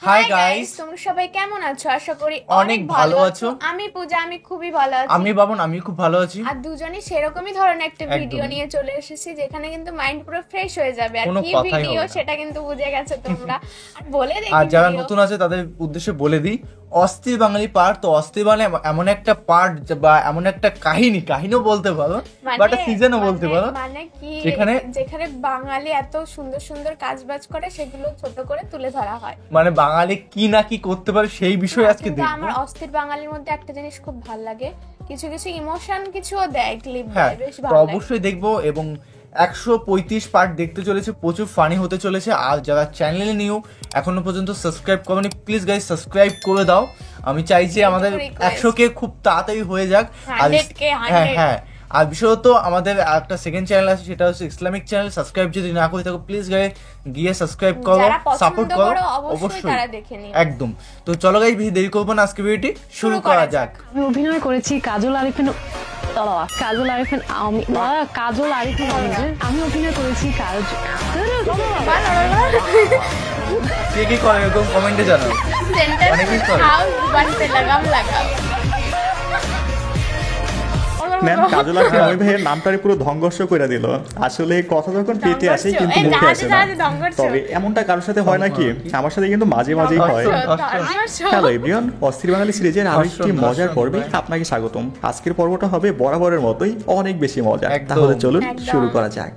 Hi guys, তোমরা সবাই কেমন আছো? আশা করি অনেক ভালো আছো। আমি পূজা, আমি খুবই ভালো আছি। আমি বাবন, আমি খুব ভালো আছি। আর দুজনেই সেরকমই ধরনের একটা ভিডিও নিয়ে চলে এসেছি যেখানে কিন্তু মাইন্ড পুরো ফ্রেশ হয়ে যাবে। আর কি ভিডিও সেটা কিন্তু বুঝে গেছো তোমরা। আর বলে দেখি, আর যারা নতুন আছে তাদের উদ্দেশ্যে বলে দিই, অস্থির বাঙালি পার্ট। তো অস্থির বাঙালি এমন একটা পার্ট বা এমন একটা কাহিনীও বলতে পারো, বা একটা সিজনও বলতে পারো, মানে কি যেখানে বাঙালি এত সুন্দর সুন্দর কাজবাজ করে সেগুলো ছোট করে তুলে ধরা হয়। মানে বাঙালি কি না কি করতে পারে সেই বিষয়ে আজকে দেখব। আমার অস্থির বাঙালির মধ্যে একটা জিনিস খুব ভালো লাগে, কিছু কিছু ইমোশন কিছুও দেয়, ক্লিপ হ্যাঁ, দেয়, বেশ তো ভালো লাগে। অবশ্যই দেখবো। এবং 135 পার্ট দেখতে চলেছে, প্রচুর ফানি হতে চলেছে। আর যারা চ্যানেলে নিউ এখনো পর্যন্ত সাবস্ক্রাইব করোনি, প্লিজ গাইস সাবস্ক্রাইব করে দাও। আমি চাই যে আমাদের 100K খুব তাড়াতাড়ি হয়ে যাক। হ্যাঁ, আর বিশেষত আমাদের একটা সেকেন্ড চ্যানেল আছে, সেটা হচ্ছে ইসলামিক চ্যানেল। সাবস্ক্রাইব যদি না করে থাকো প্লিজ গিয়ে সাবস্ক্রাইব করো, সাপোর্ট করো অবশ্যই, একদম। তো চলো গাইস, বেশি দেরি করবো না, আজকে ভিডিওটি শুরু করা যাক। আমি অভিনয় করেছি কাজল আরিফিন, আমি অভিনয় করেছি কে কি করে এরকম কমেন্টে জানাও। ম্যাম কাজল আরিফিন আমি ভাইয়ের নামটারে পুরো ধ্বংস করে দিল। আসলে কথা যখন পেটে আসে কিন্তু মুখে আসে না। তবে এমনটা কারোর সাথে হয় নাকি? আমার সাথে কিন্তু মাঝে মাঝেই হয়। হ্যালো এভরিওয়ান, অস্থির বাঙালি সিরিজের আরো একটি মজার পর্বে আপনাকে স্বাগতম। আজকের পর্বটা হবে বরাবরের মতোই অনেক বেশি মজা। তাহলে চলুন শুরু করা যাক।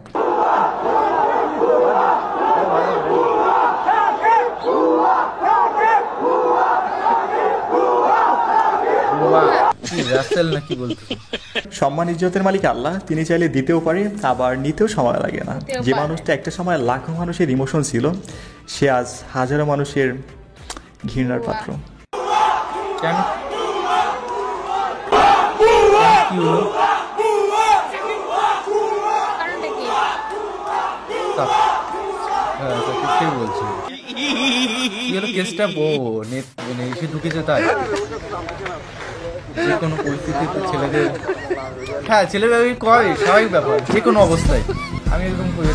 সম্মান ইজ্জতের মালিক আল্লাহ, তিনি চাইলে দিতেও পারে, আবার নিতেও সময় লাগে না। যে মানুষটা একটা সময় লাখো মানুষের ইমোশন ছিল, সে আজ হাজারো মানুষের ঘৃণার পাত্র। কেন বলছি কেসটা এসে ঢুকেছে, তাই যে কোনো পরিস্থিতিতে ছেলেদের, হ্যাঁ ছেলেরা করে স্বাভাবিক ব্যাপার, যে কোনো অবস্থায়। আমি এরকম করে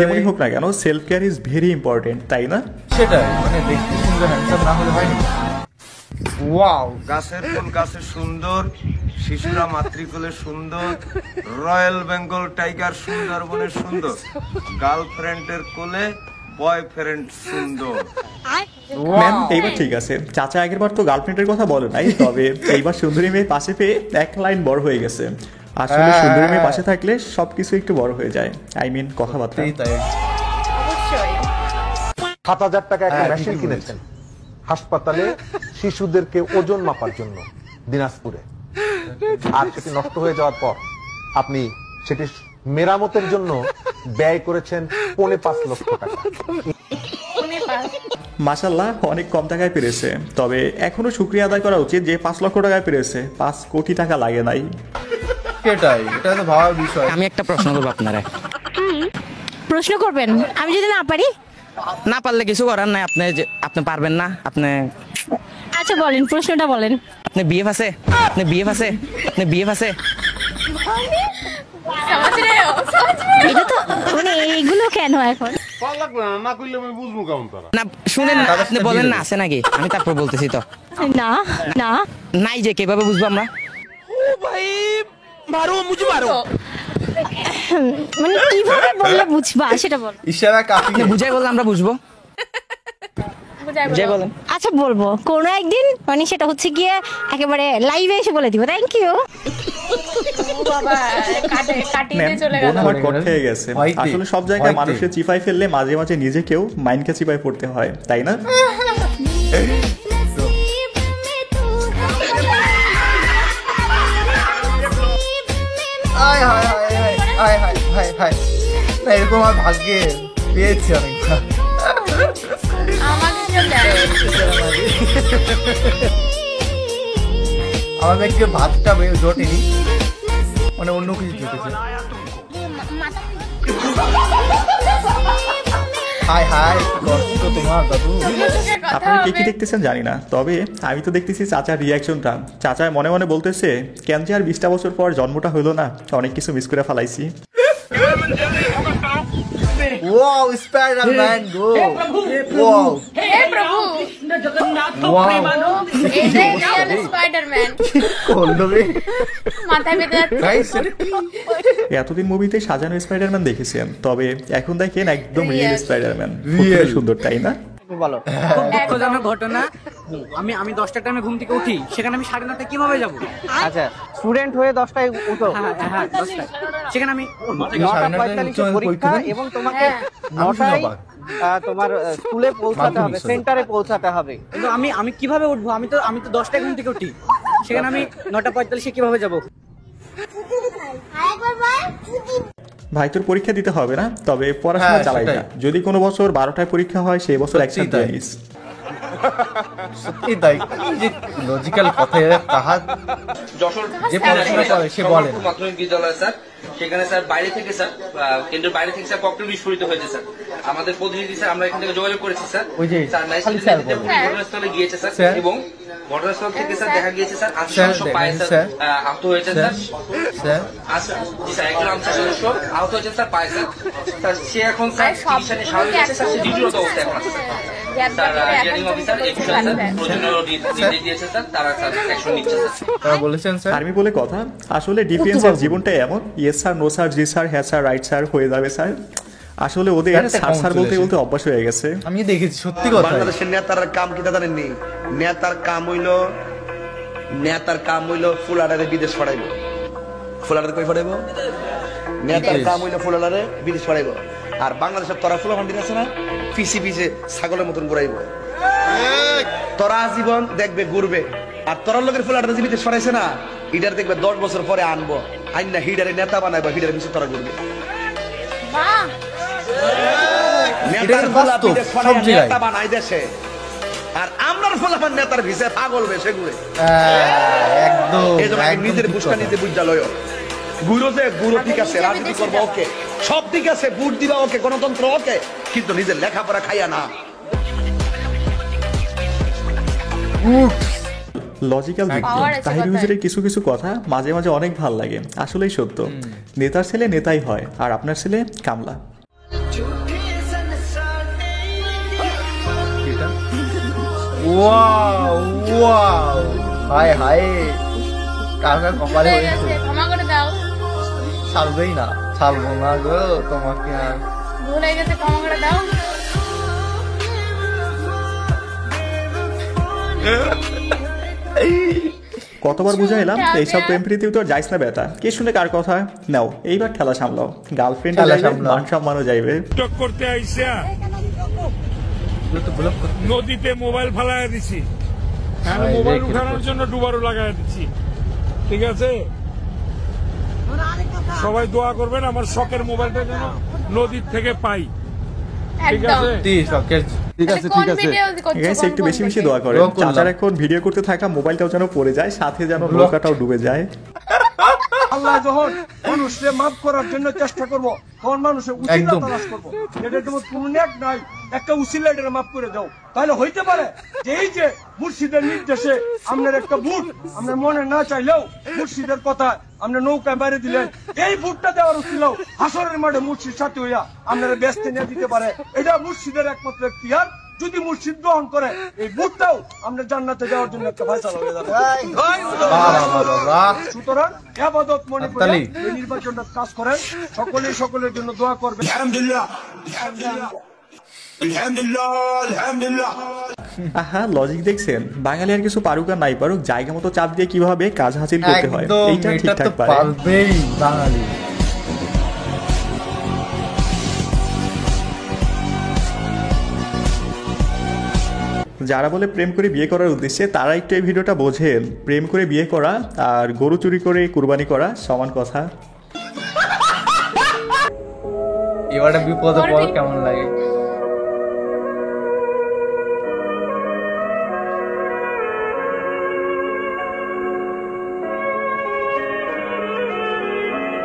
যেমনই হোক না কেন, self care is very important, তাই না? সেটাই, মানে দেখতে সুন্দর হ্যান্ডসাম না হলে হয়নি। ওয়াও, গাছের ফুল গাছে সুন্দর, শিশুরা মাতৃকোলে সুন্দর, রয়্যাল বেঙ্গল টাইগার সুন্দরবনের সুন্দর, গার্লফ্রেন্ডের কোলে বয়ফ্রেন্ড সুন্দর। ম্যাম এইবার ঠিক আছে, চাচা আগের বার তো গার্লফ্রেন্ডের কথা বলে নাই, তবে এইবার সুন্দরী মেয়ে পাশে পেয়ে এক লাইন বড় হয়ে গেছে। আসলে সুন্দরী মেয়ে পাশে থাকলে সবকিছু একটু বড় হয়ে যায়, আই মিন কথাবার্তা। ৭,০০০ টাকা একটা মেশিন কিনেছেন হাসপাতালে শিশুদেরকে ওজন মাপার জন্য দিনাজপুরে, আর সেটি নষ্ট হয়ে যাওয়ার পর আপনি সেটি মেরামতের জন্য ব্যয় করেছেন ৫.৫ লক্ষ টাকা। মাশাআল্লাহ, অনেক কম টাকায় পেরেছে। তবে এখনো শুকরিয়া আদায় করা উচিত যে ৫ লক্ষ টাকায় পেরেছে, ৫ কোটি টাকা লাগে নাই। সেটাই, এটা তো ভাবার বিষয়। আমি একটা প্রশ্ন করবো আপনারা। প্রশ্ন করবেন? আমি যদি না পারি? না পারলে কিছু করার নাই, আপনি পারবেন না। আপনি আচ্ছা বলেন, প্রশ্নটা বলেন। আপনি বিএফ আছে? এটা তো মানে এইগুলো কেন এখন? না শুনেন, আপনি বলেন না আছে নাকি, আমি তারপর বলতেছি। তো না না নাই যে কিভাবে বুঝবো আমরা? মানে কিভাবে বললে বুঝবা সেটা বল। ইশারা কাফি, বুঝাই বললে আমরা বুঝবো। আচ্ছা বলবো কোনো একদিন, মানে সেটা হচ্ছে গিয়ে একেবারে লাইভে এসে বলে দিব। Thank you. আমার কট হয়ে গেছে। আসলে সব জায়গায় মানুষের চিপাই ফেললে মাঝে মাঝে নিজেকেও মাইন্ডকে চিপাই পড়তে হয়, তাই না? এরকম আমার ভাগ্যে পেয়েছি অনেকটা। আমার ব্যাগকে ভাতটা জটেনি, মানে অন্য কিছু জুটেছে। হাই হাই, কষ্ট তোমার দাদু। আপনারা কে কি দেখতেছেন জানি না, তবে আমি তো দেখতেছি চাচার রিয়াকশনটা। চাচা মনে মনে বলতেছে, কেন যে আর 20টা বছর পর জন্মটা হইলো না, অনেক কিছু মিস করে ফেলাইছি। ওয়াও স্পাইডারম্যান গো ওয়াও হে প্রভু ওয়াও এটাই রিয়েল স্পাইডারম্যান করলো রে মাথায় বেঁধে যাচ্ছে গাইস এটা কি এতদিন মুভিতে সাজানো স্পাইডারম্যান দেখেছেন, তবে এখন দেখেন একদম রিয়েল Real. স্পাইডারম্যান। Real. সুন্দর, তাই না? বলো খুব দুঃখজনক ঘটনা। আমি 10টার টাইমে ঘুম থেকে উঠি, সেখানে আমি 9:30টায় কিভাবে যাব? আচ্ছা স্টুডেন্ট হয়ে 10টায় উঠো, হ্যাঁ 10টায়, সেখানে আমি 9:45 পরীক্ষা এবং তোমাকে 9টায় তোমার স্কুলে পৌঁছাতে হবে, সেন্টারে পৌঁছাতে হবে। কিন্তু আমি কিভাবে উঠবো? আমি তো 10টায় ঘুম থেকে উঠি, সেখানে আমি 9:45 কিভাবে যাব? ভাই তোর পরীক্ষা দিতে হবে না, তবে পড়াশোনা হ্যাঁ, চালাই সেটাই। না। যদি কোনো বছর 12টায় পরীক্ষা হয় সেই বছর সত্যি একসাথে তাই। নিস। সত্যি তাই এই যে লজিক্যাল কথা এরা তাহার যশোর যে পড়াশোনা করে সে বলে না। মাধ্যমিক বিদ্যালয় স্যার, সেখানে স্যার বাইরে থেকে স্যার কেন্দ্রের বাইরে থেকে স্যার ককটেল বিস্ফোরিত হয়েছে স্যার। আমাদের প্রতিনিধি স্যার আমরা এখান থেকে যোগাযোগ করেছি স্যার। ওই যে স্যার খালি স্যার ম্যাজিস্ট্রেট বলে। ঘটনাস্থলে গিয়েছে স্যার স্যার। এবং ঘটনাস্থল থেকে স্যার দেখা গিয়েছে স্যার স্যার, 80 সদস্য পায়ে দেখেন, স্যার স্যার। আহত হয়েছে স্যার। স্যার আচ্ছা জি স্যার, একজন আনসার সদস্য আহত হয়েছে স্যার পায়ে স্যার। স্যার সে এখন স্যার আর সব চিকিৎসা নিয়ে স্বাভাবিক আছে স্যার, সে ডিউটিরত অবস্থায় এখন আছে স্যার। স্যার রিটার্নিং অফিসার এই বিষয়ে স্যার প্রয়োজনীয় নির্দেশ দিয়েছে স্যার, তারা স্যার অ্যাকশন নিচ্ছে স্যার। তারা বলেছেন স্যার আর্মি বলে কথা, আসলে ডিফেন্সের জীবনটাই এমন, ইয়েস স্যার, নো স্যার, জি স্যার, হ্যাঁ স্যার, রাইট স্যার হয়ে যাবে স্যার। আসলে ওদের স্যারটা স্যার স্যার কম বলতে চলেছে। বলতে অভ্যাস হয়ে গেছে। আমি দেখেছি সত্যি কথা বাংলাদেশের নেতার কাম কি জানেননি? নেতার কাম হইল ফুলাডারে বিদেশ ছড়াইব। ফুলাডারে কই ছড়াইব? নেতার কাম হইল ফুলাডারে বিদেশ ছড়াইব। আর বাংলাদেশের তোরা ফুলা ফান্ডির আছে না, পিছে পিছে ছাগলের মতন ঘুরাইব। তোরা জীবন দেখবে ঘুরবে, আর তোরার লোকের ফুলাডারে বিদেশ ছড়াইছে না, ইডার দেখবে 10 বছর পরে আনবো, আইন না হিডারে নেতা বানাইবো, হিডারে পিছে তোরা ঘুরবে। বাহ নেতার কিন্তু ফুলা বাস্তব, বিদেশ সব ছড়াইয়া জায়গায়। নেতা বানাই দেশে, আর আমরার ফুলাফান নেতার ভিসে পাগল বেশে ঘুরে। একদম এই জন্য একদম নিজের ঠিক বুঝটা কথা। নিজে বুঝা লয়। গুরু যে গুরু ঠিক আছে, রাজনীতি করবো ওকে, সব ঠিক আছে, ভোট দিবা ওকে, গণতন্ত্র ওকে, কিন্তু নিজের লেখাপড়া খাইয়া না। লজিক্যাল দিক Power আছে তাহির কথায়। হুজুরের কিছু কিছু কথা মাঝে মাঝে অনেক ভাল লাগে, আসলেই সত্য। নেতার ছেলে নেতাই হয়, আর আপনার ছেলে কামলা। ওয়াও ওয়াও হায় হায় কার কার কপালে হয়ে হয়েছে গেছে, ক্ষমা করে দাও। ছাড়বেই না, ছাড়বো না গো তোমাকে আর। ভুল হয়ে গেছে, ক্ষমা করে দাও। কতবার বুঝাইলাম চুপটা এইসব দেয়া। প্রেম প্রীতিও তো আর যাইস না বেটা, কে শুনে কার কথা। নাও এইবার ঠেলা সামলাও, গার্লফ্রেন্ড ঠেলা যাইবে, সামলাও। মান সম্মানও যাইবে। করতে আইসা এগুলো তো ব্লক করতে নদীতে মোবাইল ফালাইয়া দিছি, হ্যাঁ ভাই, মোবাইল রে, উঠানোর জন্য ডুবারও লাগাই দিচ্ছি। ঠিক আছে, সবাই দোয়া করবেন আমার শখের মোবাইলটা যেন নদীর থেকে পাই। ঠিক একদম। আছে, ঠিক আছে কোন ভিডিও করছো? গাইস একটু কোন বেশি বেশি থেকে? দোয়া করে, দোয়া করলাম। চাচার এখন ভিডিও করতে থাকা মোবাইলটাও যেন পড়ে যায়, সাথে যেন ব্লক। নৌকাটাও ডুবে যায়। আল্লাহ যখন মানুষকে মাফ করার জন্য চেষ্টা করব, তখন মানুষের উচিত একদম। তালাশ করবো। এটা তোমার কোনো নেক নাই, একটা উসিলা এটা মাফ করে দাও, তাহলে হইতে পারে যে এই যে মুর্শিদের নির্দেশে আপনার একটা ভোট আপনার মনে না চাইলেও মুর্শিদের কথা আপনি নৌকায় বাইরে দিলেন, এই ভোটটা দেওয়ার উচিত হাসরের মাঠে মুর্শিদ সাথে হইয়া আপনারা ব্যস্ত নিয়ে দিতে পারে। এটা মুর্শিদের একমাত্র এখতিয়ার, যদি মুর্শিদ গ্রহণ করে এই ভোটটাও আপনার জান্নাতে যাওয়ার জন্য একটা ফয়সালা হয়ে যাবে। সুতরাং ইবাদত মনে করে হাততালি। এই নির্বাচনটা কাজ করেন, সকলেই সকলের জন্য দোয়া করবেন। আলহামদুলিল্লাহ, আলহামদুলিল্লাহ, আলহামদুলিল্লাহ, আলহামদুলিল্লাহ। আহা লজিক দেখছেন, বাঙালি আর কিছু পারুক আর নাই পারুক, জায়গা মতো চাপ দিয়ে কিভাবে কাজ হাসিল করতে হয় একদম এইটা এটা তো ঠিকঠাক পারে। পারবেই বাঙালি। যারা বলে প্রেম করে বিয়ে করার উদ্দেশ্যে, তারা একটু এই ভিডিওটা বোঝেন। প্রেম করে বিয়ে করা আর গরু চুরি করে কুরবানি করা সমান কথা। এবারে বিপদে পড়ো কেমন লাগে?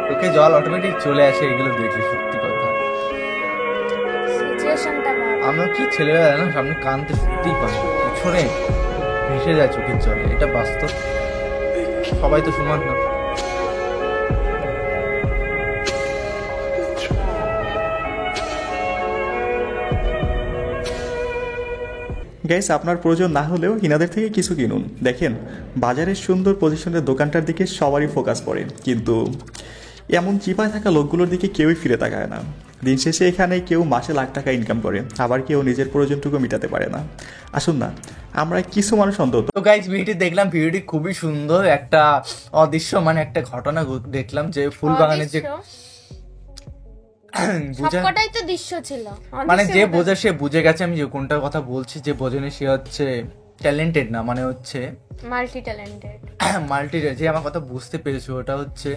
চোখে জল অটোমেটিক চলে আসে এগুলো দেখলে, সত্যি কথা। সিচুয়েশনটা ভাব। আমরা কি ছেলেবেলা না সামনে কানতে সত্যিই পারি, পিছনে ভেসে যায় চোখের জলে, এটা বাস্তব। সবাই তো সমান না। গাইস আপনার প্রয়োজন না হলেও ইনাদের থেকে কিছু কিনুন। দেখেন বাজারের সুন্দর পজিশনের দোকানটার দিকে সবারই ফোকাস পড়ে, কিন্তু এমন চিপায় থাকা লোকগুলোর দিকে কেউই ফিরে তাকায় না। দিন শেষে এখানে কেউ মাসে লাখ টাকা ইনকাম করে, আবার কেউ নিজের প্রয়োজনটুকু মেটাতে পারে না। আসুন না আমরা কিছু মানুষ অন্তত। তো গাইজ ভিডিওটি দেখলাম, ভিডিওটি খুবই সুন্দর, একটা অদৃশ্য মানে একটা ঘটনা দেখলাম যে ফুল বাগানে যে সবকটাই তো দৃশ্য ছিল, মানে যে বোঝে সে বুঝে গেছে আমি যে কোনটার কথা বলছি। যে বোঝেনি সে হচ্ছে ট্যালেন্টেড না, মানে হচ্ছে মাল্টি ট্যালেন্টেড, যে আমার কথা বুঝতে পেরেছো ওটা হচ্ছে।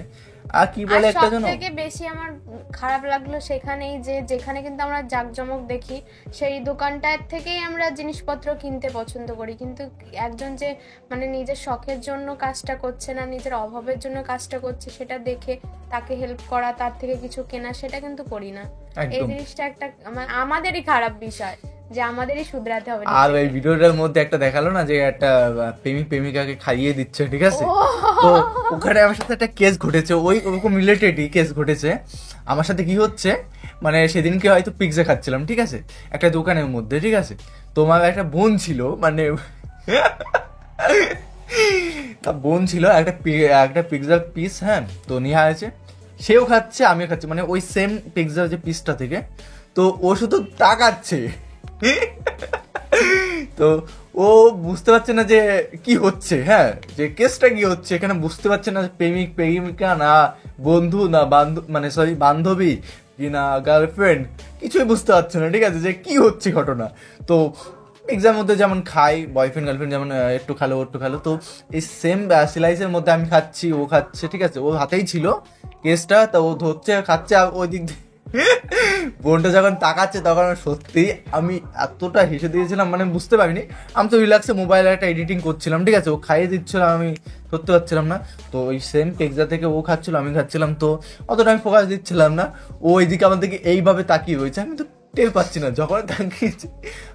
আর কি বলে একটা জানো, সবথেকে বেশি আমার খারাপ লাগলো সেখানেই যে যেখানে কিন্তু আমরা জাকজমক দেখি সেই দোকানটার থেকেই আমরা জিনিসপত্র কিনতে পছন্দ করি, কিন্তু একজন যে মানে নিজের শখের জন্য কাজটা করছে না, নিজের অভাবের জন্য কাজটা করছে, সেটা দেখে তাকে হেল্প করা, তার থেকে কিছু কেনা, সেটা কিন্তু করি না। এই জিনিসটা একটা আমাদেরই খারাপ বিষয়, যে আমাদেরই শুধরাতে হবে। আর এই ভিডিওটার মধ্যে একটা দেখালো না যে একটা প্রেমিক প্রেমিকাকে খাইয়ে দিচ্ছে, ঠিক আছে? তো ওখানে আমার সাথে একটা কেস ঘটেছে, ওই ওরকম রিলেটেডই কেস ঘটেছে আমার সাথে। কি হচ্ছে মানে সেদিনকে হয়তো পিৎজা খাচ্ছিলাম, ঠিক আছে, একটা দোকানের মধ্যে, ঠিক আছে। তোমার একটা বোন ছিল, মানে তার বোন ছিল, একটা পিৎজার পিস, হ্যাঁ, তো নিয়ে আছে, সেও খাচ্ছে আমিও খাচ্ছি, মানে ওই সেম পিৎজার যে পিসটা থেকে। তো ও শুধু তাকাচ্ছে, তো ও বুঝতে পারছে না যে কি হচ্ছে, হ্যাঁ, যে কেসটা কি হচ্ছে এখানে, বুঝতে পারছে না প্রেমিক প্রেমিকা না বন্ধু না মানে সরি বান্ধবী কি না গার্লফ্রেন্ড, কিছুই বুঝতে পারছে না, ঠিক আছে, যে কি হচ্ছে ঘটনা। তো এক্সাম মধ্যে যেমন খাই বয়ফ্রেন্ড গার্লফ্রেন্ড যেমন একটু খালো একটু খালো, তো এই সেম স্লাইসের মধ্যে আমি খাচ্ছি ও খাচ্ছে, ঠিক আছে, ওর হাতেই ছিল কেসটা, তো ও ধরছে খাচ্ছে, আর ওই দিক বোনটা যখন তাকাচ্ছে তখন সত্যি আমি এতটা হেসে দিয়েছিলাম, মানে বুঝতে পারিনি। আমি তো রিল্যাক্সে মোবাইলে একটা এডিটিং করছিলাম, ঠিক আছে, ও খাইয়ে দিচ্ছিলাম, আমি ধরতে পারছিলাম না। তো ওই সেম পিৎজা থেকে ও খাচ্ছিল আমি খাচ্ছিলাম, তো অতটা আমি ফোকাস দিচ্ছিলাম না। ও এইদিকে আমার দিকে এইভাবে তাকিয়ে রয়েছে, আমি তো টের পাচ্ছি না। যখন তাকিয়েছি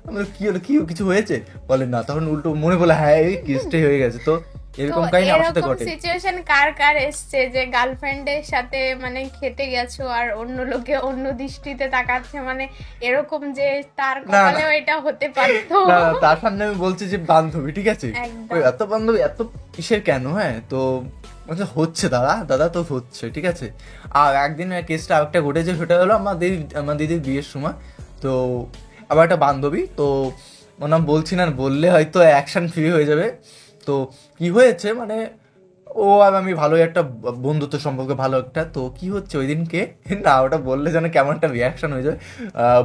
আমরা কি হলো, কি কিছু হয়েছে বলে না, তখন উল্টো মনে বলে হ্যাঁ এই কেসটাই হয়ে গেছে। তো এরকম কাহিনী আমার সাথে ঘটে। সিচুয়েশন কার কার এসছে যে গার্লফ্রেন্ডের সাথে মানে খেতে গেছো আর অন্য লোকে অন্য দৃষ্টিতে তাকাচ্ছে, মানে এরকম যে তার কপালেও এটা হতে পারতো না, তার সামনে আমি বলছি যে বান্ধবী, ঠিক আছে, এত বান্ধবী এত কিসের কেন, হ্যাঁ, তো হচ্ছে দাদা তো হচ্ছে, ঠিক আছে। আর একদিন কেসটা আরেকটা ঘটেছে, সেটা হলো আমার দিদির বিয়ের সময়। তো আবার একটা বান্ধবী, তো ওর নাম বলছি না, বললে হয়তো অ্যাকশন ফ্রি হয়ে যাবে। তো কি হয়েছে মানে ও আর আমি ভালো একটা বন্ধুত্ব সম্পর্কে ভালো একটা, তো কি হচ্ছে ওই দিনকে, না ওটা বললে যেন কেমন একটা রিয়াকশন হয়ে যায়,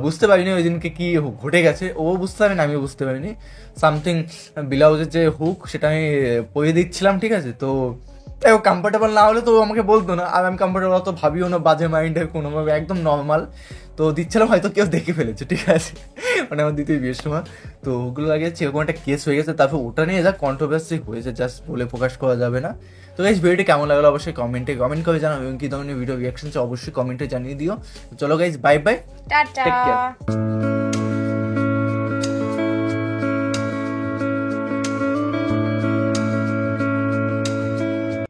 বুঝতে পারিনি ওই দিনকে কি ঘটে গেছে, ও বুঝতে পারিনি আমিও বুঝতে পারিনি। সামথিং ব্লাউজের যে হুক সেটা আমি পরিয়ে দিচ্ছিলাম, ঠিক আছে। তো ও কমফোর্টেবল না হলে তো আমাকে বলতো না, আর আমি কমফোর্টেবল অত ভাবিও না, বাজে মাইন্ডে কোনোভাবে একদম নর্মাল। তো দিচ্ছিলাম, হয়তো কেউ দেখে ফেলেছে, ঠিক আছে, মানে আমার দিদির বিয়ের সময়। তো ওগুলো লাগিয়েছে, এরকম একটা কেস হয়ে গেছে, তারপর ওটা নিয়ে যা কন্ট্রোভার্সি হয়েছে, জাস্ট বলে প্রকাশ করা যাবে না। তো গাইস ভিডিওটি কেমন লাগলো অবশ্যই কমেন্ট করে জানাও, এবং কি ধরনের ভিডিও রিয়াকশন অবশ্যই কমেন্টে জানিয়ে দিও। চলো গাইস, বাই বাই, টাটা।